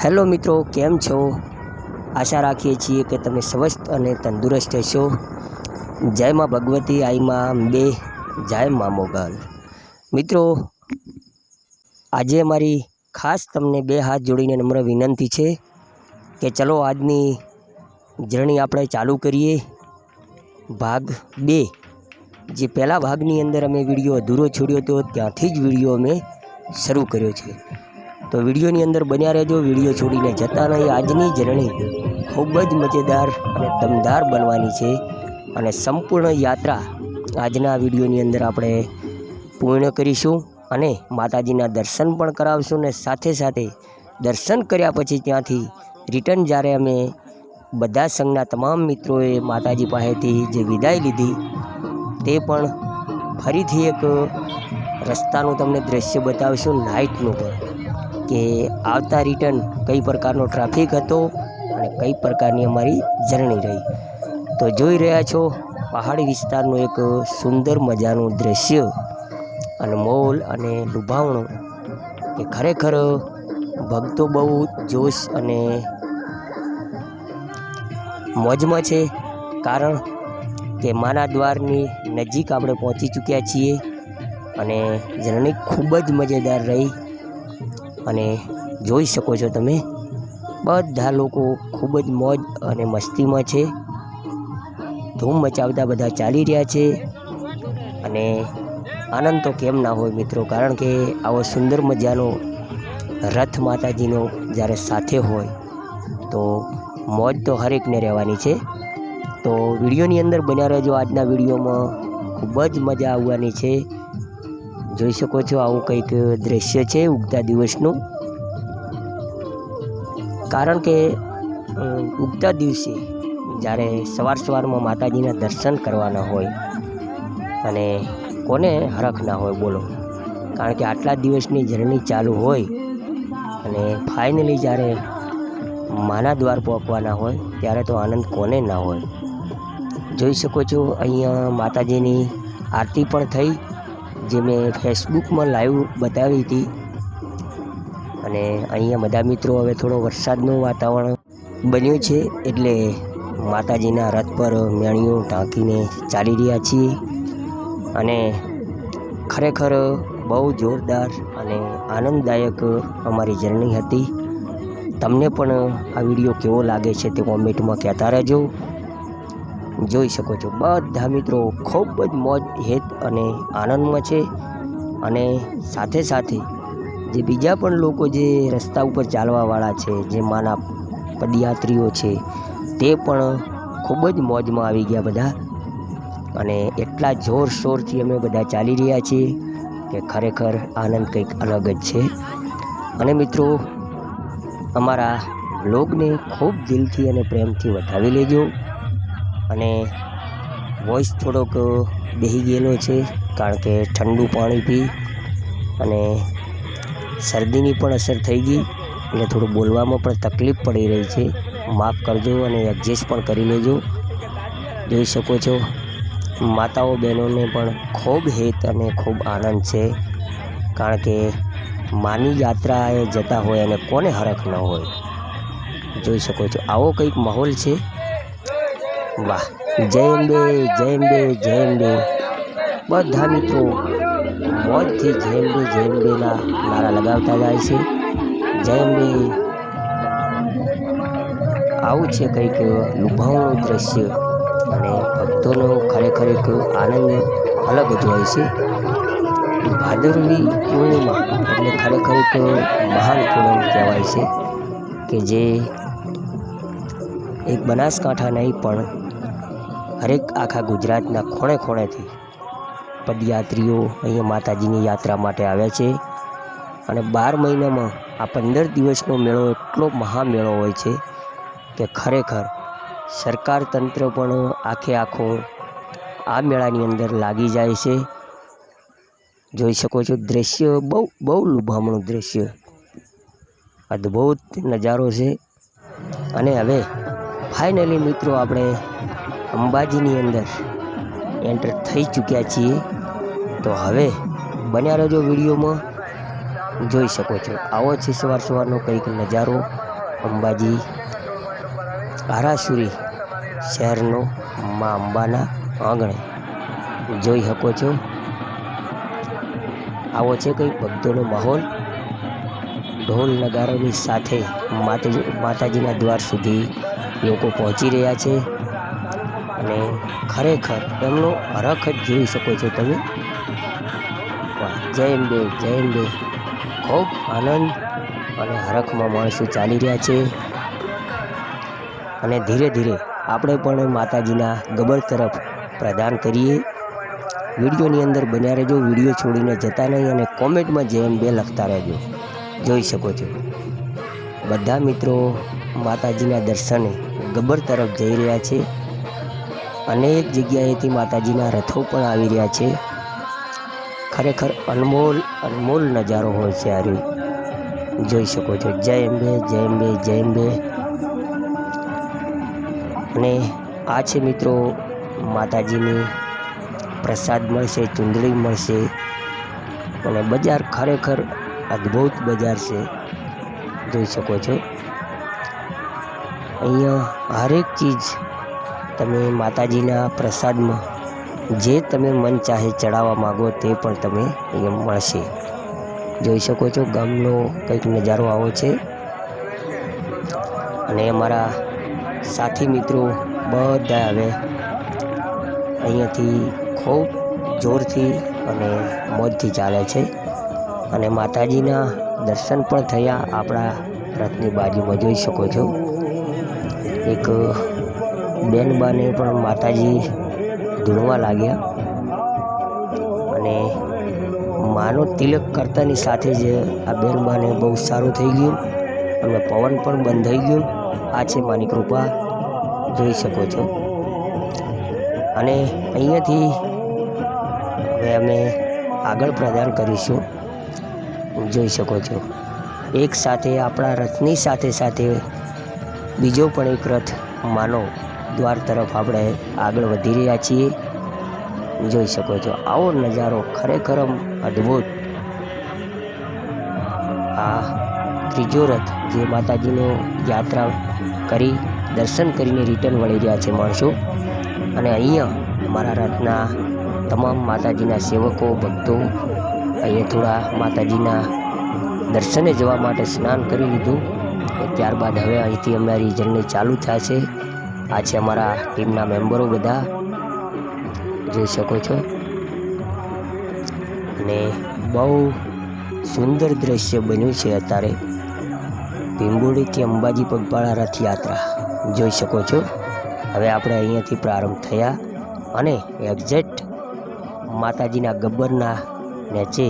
Hello મિત્રો, કેમ છો? આશા રાખીએ છીએ કે તમે સ્વસ્થ અને તંદુરસ્ત હશો. જય માં ભગવતી, આઈ માં અંબે, જય માં મોગલ. મિત્રો, આજે મારી ખાસ તમને બે હાથ જોડીને નમ્ર વિનંતી છે કે ચલો આજની જર્ની આપણે ચાલુ કરીએ. ભાગ 2. જે પહેલા ભાગની અંદર અમે વિડીયો અધૂરો છોડ્યો હતો, ત્યાંથી જ વિડીયો અમે શરૂ કર્યો છે. તો વિડીયોની અંદર બન્યા રહેજો, વિડીયો છોડીને જતા નહીં. આજની જર્ની ખૂબ જ મજેદાર અને દમદાર બનવાની છે અને સંપૂર્ણ યાત્રા આજના વિડીયોની અંદર આપણે પૂર્ણ કરીશું અને માતાજીના દર્શન પણ કરાવશું ને સાથે સાથે દર્શન કર્યા પછી ત્યાંથી રિટર્ન જ્યારે અમે બધા સંઘના તમામ મિત્રોએ માતાજી પાસેથી જે વિદાય લીધી તે પણ ફરીથી એક રસ્તાનું તમને દ્રશ્ય બતાવશું, નાઇટનું પણ, કે આવતા રિટર્ન કઈ પ્રકારનો ટ્રાફિક હતો અને કઈ પ્રકારની અમારી જર્ની રહી. તો જોઈ રહ્યા છો પહાડી વિસ્તારનું એક સુંદર મજાનું દ્રશ્ય, અનમોલ અને લુભાવણું, કે ખરેખર ભક્તો બહુ જોશ અને મોજમાં છે. કારણ કે માના દ્વારની નજીક આપણે પહોંચી ચૂક્યા છીએ અને જર્ની ખૂબ જ મજેદાર રહી. અને જોઈ શકો છો તમે, બધા લોકો ખૂબ જ મોજ અને મસ્તીમાં છે. ધૂમ મચાવતા બધા ચાલી રહ્યા છે અને આનંદ તો કેમ ના હોય મિત્રો, કારણ કે આવો સુંદર મજાનો રથ માતાજીનો જ્યારે સાથે હોય તો મોજ તો હરેકને રહેવાની છે. તો વિડીયોની અંદર બન્યા રહેજો. આજના વિડીયોમાં ખૂબ જ મજા આવવાની છે. જોઈ શકો છો આવું કંઈક દ્રશ્ય છે ઉગતા દિવસનું. કારણ કે ઉગતા દિવસે જ્યારે સવારમાં માતાજીના દર્શન કરવાના હોય અને કોને હરખ ના હોય બોલો. કારણ કે આટલા દિવસની જર્ની ચાલુ હોય અને ફાઇનલી જ્યારે માના દ્વાર પહોંચવાના હોય ત્યારે તો આનંદ કોને ના હોય. જોઈ શકો છો અહીંયા માતાજીની આરતી પણ થઈ, જે મેં ફેસબુકમાં લાઈવ બતાવી હતી. અને અહીંયા બધા મિત્રો, હવે થોડો વરસાદનું વાતાવરણ બન્યું છે એટલે માતાજીના રથ પર મેણીઓ ઢાંકીને ચાલી રહ્યા છીએ અને ખરેખર બહુ જોરદાર અને આનંદદાયક અમારી જર્ની હતી. તમને પણ આ વિડીયો કેવો લાગે છે તે કોમેન્ટમાં કહેતા રહેજો. જોઈ શકો છો બધા મિત્રો ખૂબ જ મોજ હેત અને આનંદમાં છે. અને સાથે સાથે જે બીજા પણ લોકો જે રસ્તા ઉપર ચાલવાવાળા છે, જે માના પદયાત્રીઓ છે, તે પણ ખૂબ જ મોજમાં આવી ગયા બધા. અને એટલા જોરશોરથી અમે બધા ચાલી રહ્યા છીએ કે ખરેખર આનંદ કંઈક અલગ જ છે. અને મિત્રો, અમારા બ્લોગને ખૂબ દિલથી અને પ્રેમથી વધાવી લેજો. અને વોઇસ થોડોક બેસી ગયેલો છે કારણ કે ઠંડુ પાણી પી અને શરદીની પણ અસર થઈ ગઈ એટલે થોડું બોલવામાં પણ તકલીફ પડી રહી છે. માફ કરજો અને એડજસ્ટ પણ કરી લેજો. જોઈ શકો છો માતાઓ બહેનોને પણ ખૂબ હેત અને ખૂબ આનંદ છે. કારણ કે માની યાત્રાએ જતા હોય અને કોને હરખ ન હોય. જોઈ શકો છો આવો કંઈક માહોલ છે. વાહ, જય અંબે, જય અંબે, જય અંબે. બધા મિત્રો મોજથી જય અંબેના નારા લગાવતા જાય છે. જય અંબે. આવું છે કંઈક લુભાવણું દ્રશ્ય અને ભક્તોનો ખરેખર એક આનંદ અલગ જ હોય છે. ભાદરવી પૂર્ણિમા એટલે ખરેખર એક મહાન પૂનમ કહેવાય છે કે જે એક બનાસકાંઠા નહીં પણ હરેક આખા ગુજરાતના ખૂણે ખૂણેથી પદયાત્રીઓ અહીંયા માતાજીની યાત્રા માટે આવ્યા છે. અને 12 મહિનામાં આ 15 દિવસનો મેળો એટલો મહામેળો હોય છે કે ખરેખર સરકાર તંત્ર પણ આખો આ મેળાની અંદર લાગી જાય છે. જોઈ શકો છો દ્રશ્ય બહુ લુભામણું દ્રશ્ય, અદ્ભુત નજારો છે. અને હવે ફાઇનલી મિત્રો આપણે અંબાજીની અંદર એન્ટર થઈ ચૂક્યા છીએ. તો હવે બન્યા રહેજો વિડીયોમાં. જોઈ શકો છો આવો છે સવારનો કંઈક નજારો અંબાજી આરાસુરી શહેરનો મા અંબાના આંગણે જોઈ શકો છો. આવો છે કંઈક ભક્તોનો માહોલ. ઢોલ નગારાની સાથે માતાજીના દ્વાર સુધી લોકો પહોંચી રહ્યા છે અને ખરેખર એમનો હરખ જ જોઈ શકો છો તમે. જય અંબે, જય અંબે. ખૂબ આનંદ અને હરખમાં માણસો ચાલી રહ્યા છે અને ધીરે ધીરે આપણે પણ માતાજીના ગબર તરફ પ્રદાન કરીએ. વિડીયોની અંદર બન્યા રહેજો, વિડીયો છોડીને જતા નહીં અને કોમેન્ટમાં જય અંબે લખતા રહેજો. જોઈ શકો છો બધા મિત્રો માતાજીના દર્શને ગબર તરફ જઈ રહ્યા છે. અનેક જગ્યાએથી માતાજીના રથો પણ આવી રહ્યા છે. ખરેખર અનમોલ નજારો હોય છે આ રહ્યો. જોઈ શકો છો. જય અંબે, જય અંબે, જય અંબે. અને આ છે મિત્રો માતાજીની પ્રસાદ મળશે, ચૂંદડી મળશે અને બજાર ખરેખર અદ્ભુત બજાર છે. જોઈ શકો છો અહીંયા હરેક ચીજ તમે માતાજીના પ્રસાદમાં જે તમે મન ચાહે ચડાવવા માગો તે પણ તમે અહીંયા મળશે. જોઈ શકો છો ગામનો કંઈક નજારો આવો છે અને અમારા સાથી મિત્રો બધા હવે અહીંયાથી ખૂબ જોરથી અને મોજથી ચાલે છે અને માતાજીના દર્શન પણ થયા. આપણા રથની બાજુમાં જોઈ શકો છો એક બેનબાને પણ માતાજી ધૂણવા લાગ્યા અને માનો તિલક કરતાની સાથે જ આ બેનબાને બહુ સારું થઈ ગયું અને પવન પણ બંધ થઈ ગયો. આ છે માની કૃપા. જોઈ શકો છો અને અહીંયાથી હવે અમે આગળ પ્રદાન કરીશું. જોઈ શકો છો એક સાથે આપણા રથની સાથે સાથે બીજો પણ એક રથ માનો દ્વાર તરફ આપણે આગળ વધી રહ્યા છીએ. જોઈ શકો છો આવો નજારો ખરેખર અદ્ભુત. આ ત્રીજો રથ જે માતાજીનો યાત્રા કરી દર્શન કરીને રિટર્ન વળી રહ્યા છે માણસો અને અહીંયા અમારા રથના તમામ માતાજીના સેવકો ભક્તો અહીંયા થોડા માતાજીના દર્શને જવા માટે સ્નાન કરી લીધું. ત્યારબાદ હવે અહીંથી અમારી જર્ની ચાલુ થાય છે. આ છે અમારા ટીમના મેમ્બરો બધા. જોઈ શકો છો અને બહુ સુંદર દ્રશ્ય બન્યું છે અત્યારે ભીમબોડીથી અંબાજી પગપાળા રથયાત્રા. જોઈ શકો છો હવે આપણે અહીંયાથી પ્રારંભ થયા અને એક્ઝેક્ટ માતાજીના ગબ્બરના નીચે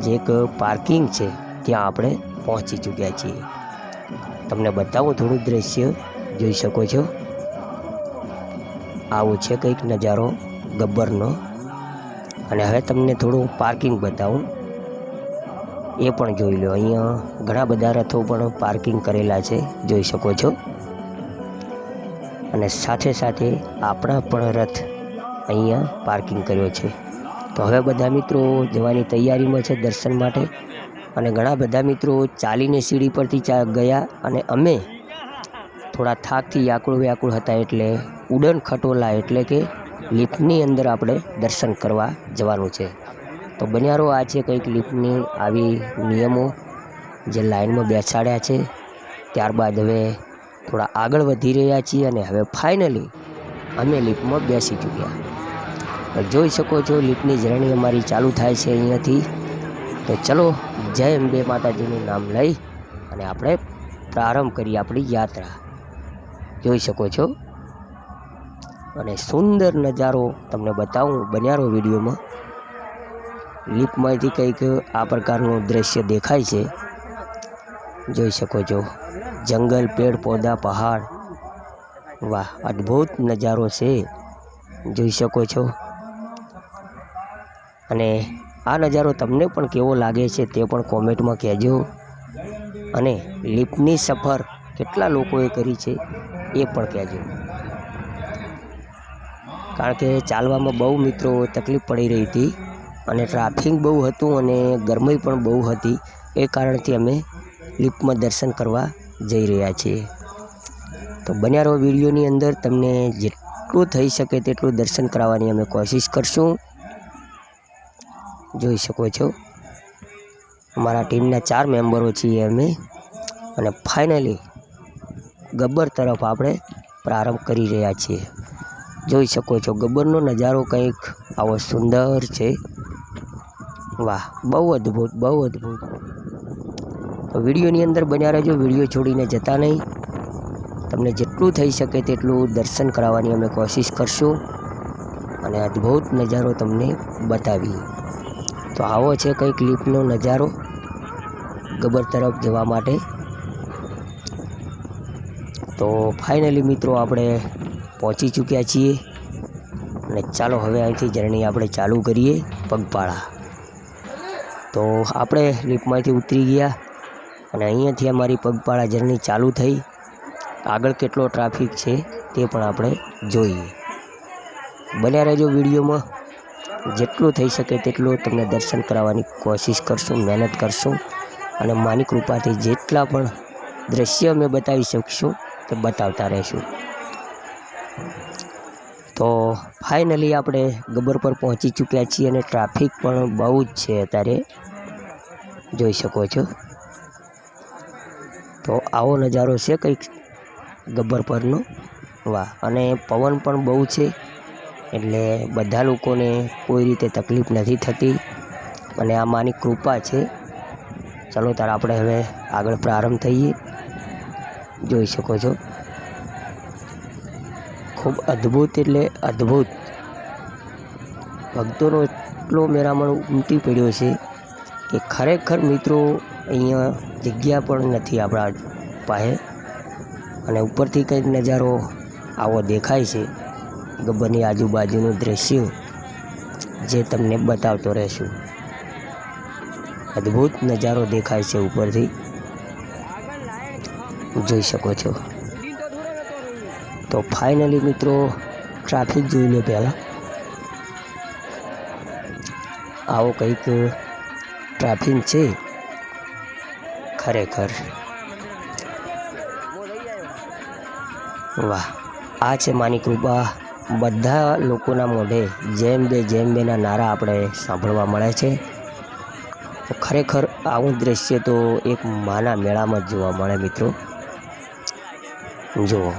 જે એક પાર્કિંગ છે ત્યાં આપણે પહોંચી ચૂક્યા છીએ. તમને બતાવું થોડું દ્રશ્ય. જોઈ શકો છો આવું છે કંઈક નજારો ગબ્બરનો અને હવે તમને થોડું પાર્કિંગ બતાવું એ પણ જોઈ લો. અહીંયા ઘણા બધા રથો પણ પાર્કિંગ કરેલા છે. જોઈ શકો છો અને સાથે સાથે આપણા પણ રથ અહીંયા પાર્કિંગ કર્યો છે. તો હવે બધા મિત્રો જવાની તૈયારીમાં છે દર્શન માટે અને ઘણા બધા મિત્રો ચાલીને સીડી પરથી ગયા અને અમે થોડા થાકથી વ્યાકુળ હતા એટલે ઉડન ખટોલા એટલે કે લિફ્ટની અંદર આપણે દર્શન કરવા જવાનું છે. તો બન્યારો આ છે કંઈક લિફ્ટની આવી નિયમો જે લાઇનમાં બેસાડ્યા છે. ત્યારબાદ હવે થોડા આગળ વધી રહ્યા છીએ અને હવે ફાઇનલી અમે લિફ્ટમાં બેસી ચૂક્યા. જોઈ શકો છો લિફ્ટની જર્ની અમારી ચાલુ થાય છે અહીંયાથી. તો ચલો જય અંબે માતાજીનું નામ લઈ અને આપણે પ્રારંભ કરીએ આપણી યાત્રા. જોઈ શકો છો અને સુંદર નજારો તમને બતાવું બન્યારો વિડીયોમાં. લિફ્ટમાંથી કંઈક આ પ્રકારનું દ્રશ્ય દેખાય છે. જોઈ શકો છો જંગલ, પેડ પૌધા, પહાડ. વાહ, અદ્ભુત નજારો છે. જોઈ શકો છો અને આ નજારો તમને પણ કેવો લાગે છે તે પણ કોમેન્ટમાં કહેજો. અને લિફ્ટની સફર કેટલા લોકોએ કરી છે એ પણ કહેજો, કારણ કે ચાલવામાં બહુ મિત્રો તકલીફ પડી રહી હતી અને ટ્રાફિક બહુ હતું અને ગરમી પણ બહુ હતી. એ કારણથી અમે લિફ્ટમાં દર્શન કરવા જઈ રહ્યા છીએ. તો બન્યા રહો વિડીયોની અંદર. તમને જેટલું થઈ શકે તેટલું દર્શન કરાવવાની અમે કોશિશ કરશું. જોઈ શકો છો અમારા ટીમના 4 મેમ્બરો છીએ અમે, અને ફાઇનલી ગબ્બર તરફ આપણે પ્રારંભ કરી રહ્યા છીએ. જોઈ શકો છો ગબ્બરનો નજારો કંઈક આવો સુંદર છે. વાહ, બહુ અદ્ભુત, બહુ અદ્ભુત. તો વિડીયોની અંદર બન્યા રહેજો, વિડીયો છોડીને જતા નહીં. તમને જેટલું થઈ શકે તેટલું દર્શન કરાવવાની અમે કોશિશ કરશું અને અદ્ભુત નજારો તમને બતાવીએ. તો આવો છે કંઈક લિફ્ટનો નજારો ગબ્બર તરફ જવા માટે. તો ફાઇનલી મિત્રો આપણે પહોંચી ચૂક્યા છીએ અને ચાલો હવે અહીંથી જર્ની આપણે ચાલુ કરીએ પગપાળા. તો આપણે લિફ્ટમાંથી ઉતરી ગયા અને અહીંયાથી અમારી પગપાળા જર્ની ચાલુ થઈ. આગળ કેટલો ટ્રાફિક છે તે પણ આપણે જોઈએ. બન્યા રહેજો વિડીયોમાં. જેટલું થઈ શકે તેટલું તમને દર્શન કરાવવાની કોશિશ કરશું, મહેનત કરશું અને માની કૃપાથી જેટલા પણ દ્રશ્ય અમે બતાવી શકશું તે બતાવતા રહીશું. તો ફાઇનલી આપણે ગબ્બર પર પહોંચી ચૂક્યા છીએ અને ટ્રાફિક પણ બહુ જ છે અત્યારે, જોઈ શકો છો. તો આવો નજારો છે કંઈક ગબ્બર પરનો. વાહ, અને પવન પણ બહુ છે એટલે બધા લોકોને કોઈ રીતે તકલીફ નથી થતી અને આ માની કૃપા છે. ચલો તાર આપણે હવે આગળ પ્રારંભ થઈએ. જોઈ શકો છો ખૂબ અદ્ભુત એટલે અદ્ભુત. ભક્તોનો એટલો મેરામણ ઉમટી પડ્યો છે કે ખરેખર મિત્રો અહીંયા જગ્યા પણ નથી આપણા પાસે. અને ઉપરથી કંઈક નજારો આવો દેખાય છે ગબ્બરની આજુબાજુનું દૃશ્ય, જે તમને બતાવતો રહેશું. અદ્ભુત નજારો દેખાય છે ઉપરથી, જોઈ શકો છો. તો ફાઇનલી મિત્રો ટ્રાફિક જોઈ લો પહેલાં. આવો કંઈક ટ્રાફિક છે ખરેખર. વાહ, આ છે માની કૃપા. બધા લોકોના મોઢે જેમ બેના નારા આપણે સાંભળવા મળે છે. તો ખરેખર આવું દૃશ્ય તો એક માના મેળામાં જ જોવા મળે મિત્રો. જુઓ,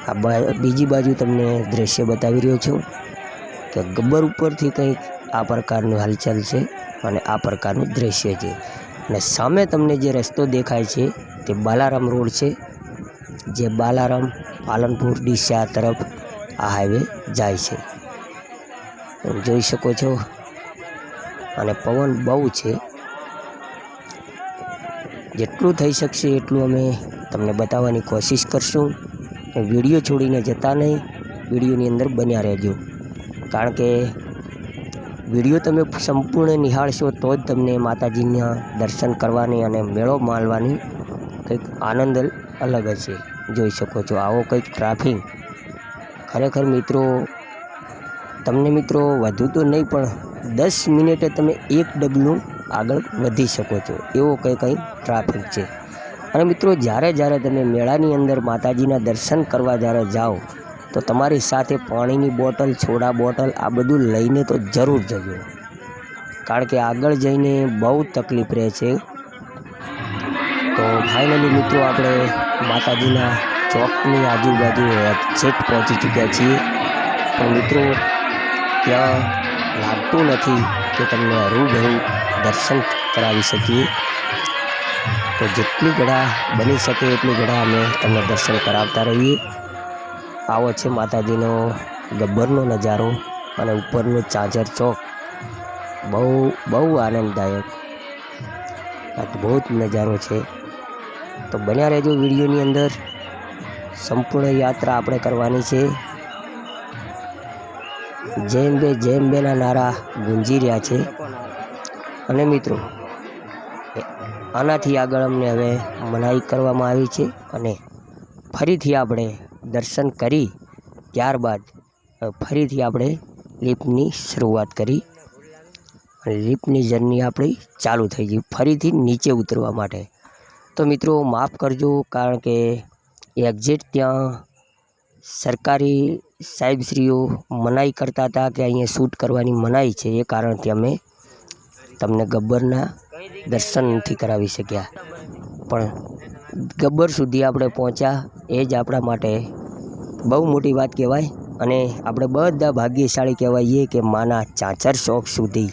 આ બીજી બાજુ તમને દૃશ્ય બતાવી રહ્યો છું કે ગબ્બર ઉપરથી કંઈક આ પ્રકારનું હલચલ છે અને આ પ્રકારનું દૃશ્ય છે. અને સામે તમને જે રસ્તો દેખાય છે તે બાલારામ રોડ છે, જે બાલારામ પાલનપુર ડીસા તરફ આ હાઈવે જાય છે, જોઈ શકો છો. અને પવન બહુ છે. જેટલું થઈ શકશે એટલું અમે તમને બતાવવાની કોશિશ કરશું. વિડીયો છોડીને જતા નહીં, વિડીયોની અંદર બન્યા રહેજો. કારણ કે વિડીયો તમે સંપૂર્ણ નિહાળશો તો જ તમને માતાજીના દર્શન કરવાની અને મેળો માણવાની કંઈક આનંદ અલગ હશે. જોઈ શકો છો આવો કંઈક ટ્રાફિક. ખરેખર મિત્રો તમને મિત્રો વધુ તો નહીં પણ 10 મિનિટે તમે એક ડગલું આગળ વધી શકો છો, એવો કંઈ ટ્રાફિક છે. અને મિત્રો જ્યારે તમે મેળાની અંદર માતાજીના દર્શન કરવા જ્યારે જાઓ તો તમારી સાથે પાણીની બોટલ, સોડા બોટલ આ બધું લઈને તો જરૂર જજો. કારણ કે આગળ જઈને બહુ તકલીફ રહે છે. તો ફાઇનલી મિત્રો આપણે માતાજીના ચોકની આજુબાજુ એક્ઝેક્ટ પહોંચી ચૂક્યા છીએ. પણ મિત્રો ત્યાં લાગતું નથી કે તમને હરૂભરૂ દર્શન કરાવી શકીએ. તો જેટલી ઘડા બની શકે એટલી ઘડા અમે તમને દર્શન કરાવતા રહીએ. આવો છે માતાજીનો ગબ્બરનો નજારો અને ઉપરનો ચાચર ચોક. બહુ આનંદદાયક અદ્ભુત નજારો છે. તો બન્યા રહેજો વિડીયોની અંદર. સંપૂર્ણ યાત્રા આપણે કરવાની છે. જેમ બેના નારા ગુંજી રહ્યા છે. અને મિત્રો આનાથી આગળ અમને હવે મનાઈ કરવામાં આવી છે અને ફરીથી આપણે દર્શન કરી ત્યારબાદ ફરીથી આપણે લિફ્ટની શરૂઆત કરી અને લિફ્ટની જર્ની આપણી ચાલુ થઈ ગઈ ફરીથી નીચે ઉતરવા માટે. તો મિત્રો માફ કરજો, કારણ કે એક્ઝેક્ટ ત્યાં સરકારી સાહેબશ્રીઓ મનાઈ કરતા હતા કે અહીંયા શૂટ કરવાની મનાઈ છે, એ કારણથી અમે તમને ગબ્બરના દર્શન નથી કરાવી શક્યા. પણ ગબ્બર સુધી આપણે પહોંચ્યા એ જ આપણા માટે બહુ મોટી વાત કહેવાય. અને આપણે બધા ભાગ્યશાળી કહેવાઈએ કે માના ચાચર શોખ સુધી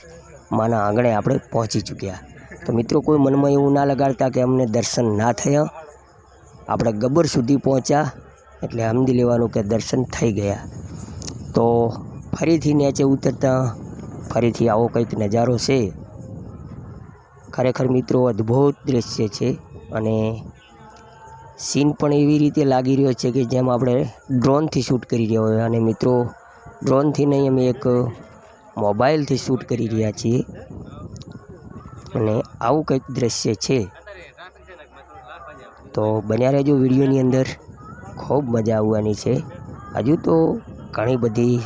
માના આંગણે આપણે પહોંચી ચૂક્યા. તો મિત્રો કોઈ મનમાં એવું ના લગાડતા કે અમને દર્શન ના થયા. આપણે ગબ્બર સુધી પહોંચ્યા એટલે સમજી લેવાનું કે દર્શન થઈ ગયા. તો ફરીથી નીચે ઉતરતા ફરીથી આવો કંઈક નજારો છે. ખરેખર મિત્રો અદ્ભુત દૃશ્ય છે અને સીન પણ એવી રીતે લાગી રહ્યો છે કે જેમ આપણે ડ્રોનથી શૂટ કરી રહ્યા હોય. અને મિત્રો ડ્રોનથી નહીં, અમે એક મોબાઈલથી શૂટ કરી રહ્યા છીએ અને આવું કંઈક દૃશ્ય છે. તો બન્યા રહેજો વિડીયોની અંદર, ખૂબ મજા આવવાની છે. હજુ તો ઘણી બધી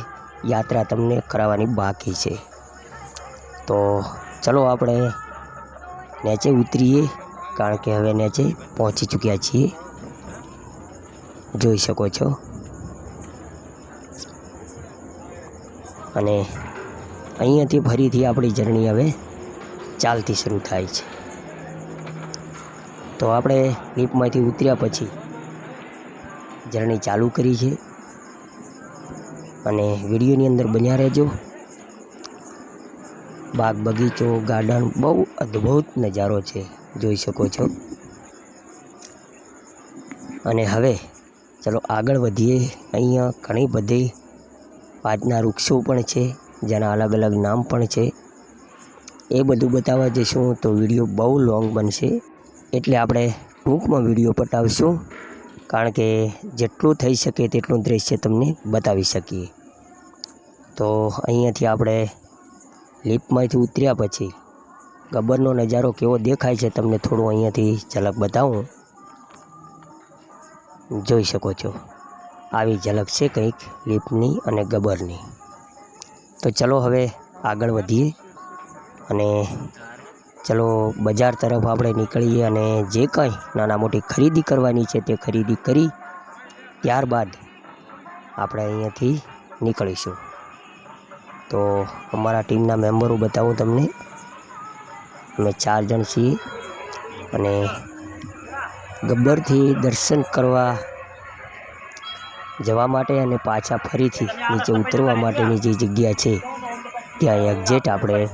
યાત્રા તમને કરાવવાની બાકી છે. તો ચલો આપણે નીચે ઉતરીએ, કારણ કે હવે નીચે પહોંચી ચૂક્યા છીએ, જોઈ શકો છો. અને અહીંયાથી ફરીથી આપણી જર્ની હવે ચાલતી શરૂ થાય છે. તો આપણે લિફ્ટમાંથી ઉતર્યા પછી જર્ની ચાલુ કરી છે અને વિડીયોની અંદર બન્યા રહેજો. બાગ બગીચો, ગાર્ડન, બહુ અદ્ભુત નજારો છે, જોઈ શકો છો. અને હવે ચલો આગળ વધીએ. અહીંયા ઘણી બધી પાતના વૃક્ષો પણ છે, જેના અલગ અલગ નામ પણ છે. એ બધું બતાવવા જઈશું તો વિડીયો બહુ લોંગ બનશે, એટલે આપણે ટૂંકમાં વિડીયો પટાવીશું, કારણ કે જેટલું થઈ શકે તેટલું દૃશ્ય તમને બતાવી શકીએ. તો અહીંયાથી આપણે લિફ્ટમાંથી ઉતર્યા પછી ગબ્બરનો નજારો કેવો દેખાય છે તમને થોડું અહીંયાથી ઝલક બતાવું. જોઈ શકો છો, આવી ઝલક છે કંઈક લિફ્ટની અને ગબ્બરની. તો ચલો હવે આગળ વધીએ અને ચલો બજાર તરફ આપણે નીકળીએ અને જે કંઈ નાના મોટી ખરીદી કરવાની છે તે ખરીદી કરી ત્યારબાદ આપણે અહીંયાથી નીકળીશું. તો અમારા ટીમના મેમ્બરો બતાવું તમને. અમે 4 જણ છીએ અને ગબ્બરથી દર્શન કરવા જવા માટે અને પાછા ફરીથી નીચે ઉતરવા માટેની જે જગ્યા છે ત્યાં એક્ઝેક્ટ આપણે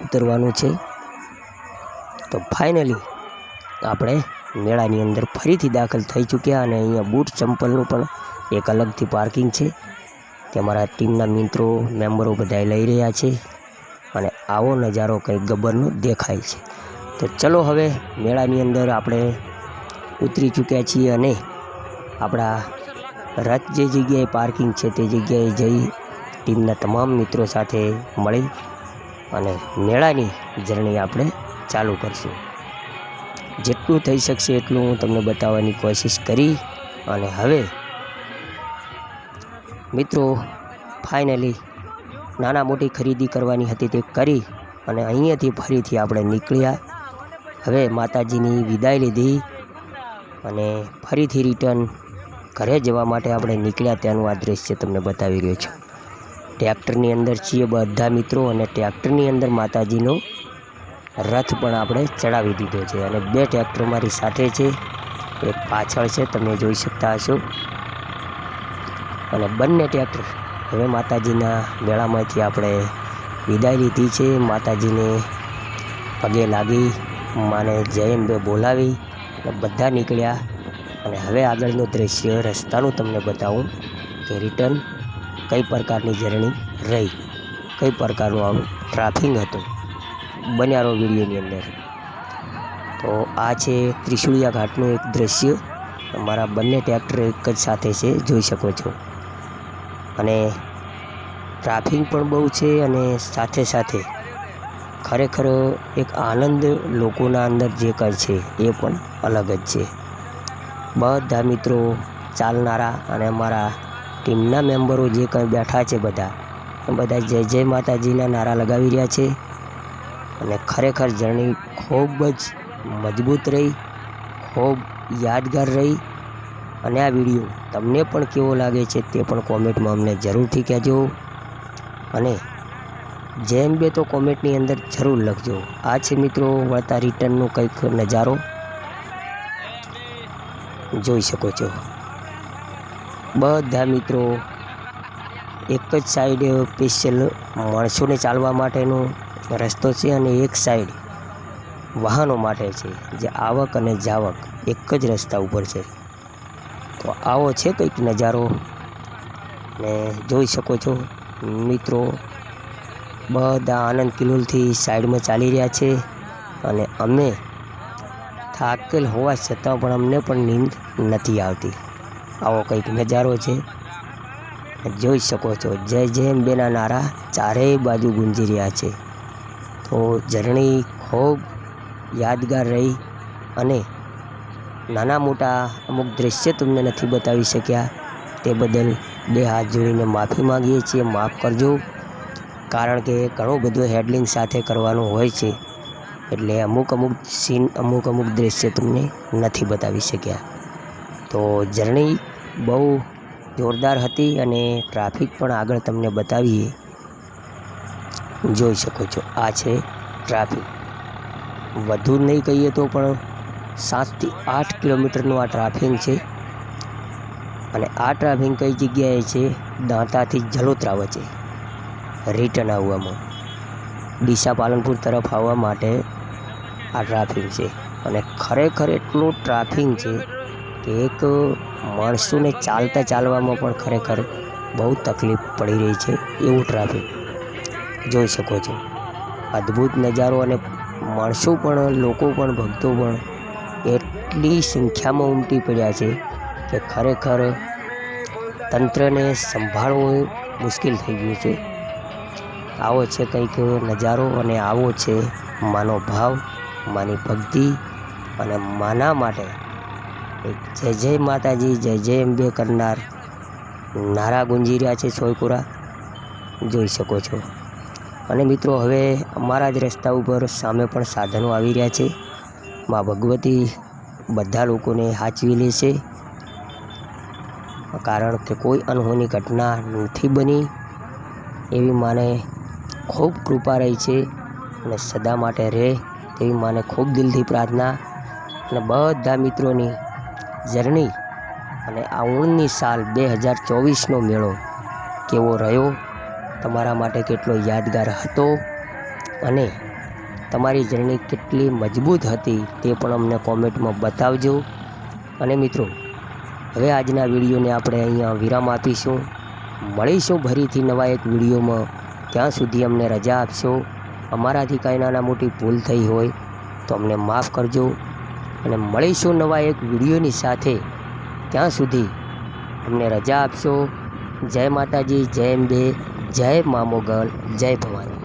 ઉતરવાનું છે. તો ફાઇનલી આપણે મેળાની અંદર ફરીથી દાખલ થઈ ચૂક્યા અને અહીંયા બૂટ ચંપલનું પણ એક અલગથી પાર્કિંગ છે. તે અમારા ટીમના મિત્રો મેમ્બરો બધા લઈ રહ્યા છે અને આવો નજારો કંઈક ગબ્બરનો દેખાય છે. તો ચલો હવે મેળાની અંદર આપણે ઉતરી ચૂક્યા છીએ અને આપણા રથ જે જગ્યાએ પાર્કિંગ છે તે જગ્યાએ જઈ ટીમના તમામ મિત્રો સાથે મળી અને મેળાની જર્ની આપણે ચાલુ કરશું. જેટલું થઈ શકશે એટલું હું તમને બતાવવાની કોશિશ કરી. અને હવે મિત્રો ફાઇનલી નાના મોટી ખરીદી કરવાની હતી તે કરી અને અહીંયાથી ફરીથી આપણે નીકળ્યા. હવે માતાજીની વિદાય લીધી અને ફરીથી રિટર્ન ઘરે જવા માટે આપણે નીકળ્યા. ત્યાંનું આ દૃશ્ય તમને બતાવી રહ્યો છું. ટ્રેક્ટરની અંદર છીએ બધા મિત્રો અને ટ્રેક્ટરની અંદર માતાજીનો રથ પણ આપણે ચડાવી દીધો છે અને 2 ટ્રેક્ટર મારી સાથે છે, એક પાછળ છે, તમે જોઈ શકતા હશો. અને બંને ટ્રેક્ટર હવે માતાજીના મેળામાંથી આપણે વિદાય લીધી છે. માતાજીને પગે લાગી, માને જય અંબે બોલાવી અને બધા નીકળ્યા. અને હવે આગળનું દૃશ્ય રસ્તાનું તમને બતાવું કે રિટર્ન કઈ પ્રકારની જર્ની રહી, કઈ પ્રકારનું આવું ટ્રાફિક હતું. બન્યા રહો વિડીયોની અંદર. તો આ છે ત્રિશુળિયા ઘાટનું એક દૃશ્ય. અમારા બંને ટ્રેક્ટર એક જ સાથે છે, જોઈ શકો છો. અને ટ્રાફિક પણ બહુ છે અને સાથે સાથે ખરેખર એક આનંદ લોકોના અંદર જે કંઈ છે એ પણ અલગ જ છે. બધા મિત્રો ચાલનારા અને અમારા ટીમના મેમ્બરો જે કંઈ બેઠા છે બધા જય જય માતાજીના નારા લગાવી રહ્યા છે. અને ખરેખર જર્ની ખૂબ જ મજબૂત રહી ખૂબ યાદગાર રહી. અને આ વિડીયો તમને પણ કેવો લાગે છે તે પણ કોમેન્ટમાં અમને જરૂરથી કહેજો. અને જય અંબે તો કોમેન્ટની અંદર જરૂર લખજો. આ છે મિત્રો વળતા રિટર્નનો કંઈક નજારો જોઈ શકો છો. બધા મિત્રો એક જ સાઈડ સ્પેશિયલ માણસોને ચાલવા માટેનો રસ્તો છે અને એક સાઈડ વાહનો માટે છે, જે આવક અને જાવક એક જ રસ્તા ઉપર છે. તો આવો છે કંઈક નજારો ને જોઈ શકો છો મિત્રો. બધા આનંદ કિલોલથી સાઈડમાં ચાલી રહ્યા છે અને અમે થાકેલ હોવા છતાં પણ અમને પણ નીંદ નથી આવતી. આવો કંઈક નજારો છે, જોઈ શકો છો. જય જય અંબેના નારા ચારેય બાજુ ગુંજી રહ્યા છે. તો જર્ની ખૂબ યાદગાર રહી અને નાના મોટા અમુક દૃશ્ય તમને નથી બતાવી શક્યા તે બદલ બે હાથ જોડીને માફી માગીએ છીએ. માફ કરજો, કારણ કે ઘણું બધું હેડલિંગ સાથે કરવાનું હોય છે, એટલે અમુક સીન અમુક દૃશ્ય તમને નથી બતાવી શક્યા. તો જર્ની બહુ જોરદાર હતી અને ટ્રાફિક પણ આગળ તમને બતાવીએ. જોઈ શકો છો આ છે ટ્રાફિક. વધુ નહીં કહીએ તો પણ 7 થી 8 કિલોમીટરનું આ ટ્રાફિક છે. અને આ ટ્રાફિક કઈ જગ્યાએ છે? દાંતાથી જલોત્રા વચ્ચે રિટર્ન આવવામાં, ડીસા પાલનપુર તરફ આવવા માટે આ ટ્રાફિક છે. અને ખરેખર એટલું ટ્રાફિક છે કે એક માણસોને ચાલવામાં પણ ખરેખર બહુ તકલીફ પડી રહી છે, એવું ટ્રાફિક જોઈ શકો છો. અદ્ભુત નજારો અને માણસો પણ, લોકો પણ, ભક્તો પણ એટલી સંખ્યામાં ઉમટી પડ્યા છે કે ખરેખર તંત્રને સંભાળવું મુશ્કેલ થઈ ગયું છે. આવો છે કંઈક નજારો અને આવો છે માનો ભાવ, માની ભક્તિ અને માના માટે એક જય જય માતાજી, જય જય અંબે કરનાર નારા ગુંજી રહ્યા છે સોયપુરા, જોઈ શકો છો. અને મિત્રો હવે અમારા જ રસ્તા ઉપર સામે પણ સાધનો આવી રહ્યા છે. મા ભગવતી બધા લોકોને સાચવી લે છે, કારણ કે કોઈ અનહોની ઘટના નથી બની એવી માને ખૂબ કૃપા રહી છે અને સદા માટે રહે તેવી માને ખૂબ દિલથી પ્રાર્થના. અને બધા મિત્રોની જર્ની અને આ 19 સાલ 2024નો મેળો કેવો રહ્યો, તમારા માટે કેટલો યાદગાર હતો અને તમારી જર્ની કેટલી મજબૂત હતી તે પણ અમને કોમેન્ટમાં બતાવજો. અને મિત્રો હવે આજના વિડીયોને આપણે અહીંયા વિરામ આપીશું. મળીશું ફરીથી નવા એક વિડીયોમાં. ત્યાં સુધી અમને રજા આપશો. અમારાથી કાંઈ નાના મોટી ભૂલ થઈ હોય તો અમને માફ કરજો. અને મળીશું નવા એક વિડીયોની સાથે. ત્યાં સુધી અમને રજા આપશો. જય માતાજી, જય અંબે, જય મા મોગલ, જય ભવાની.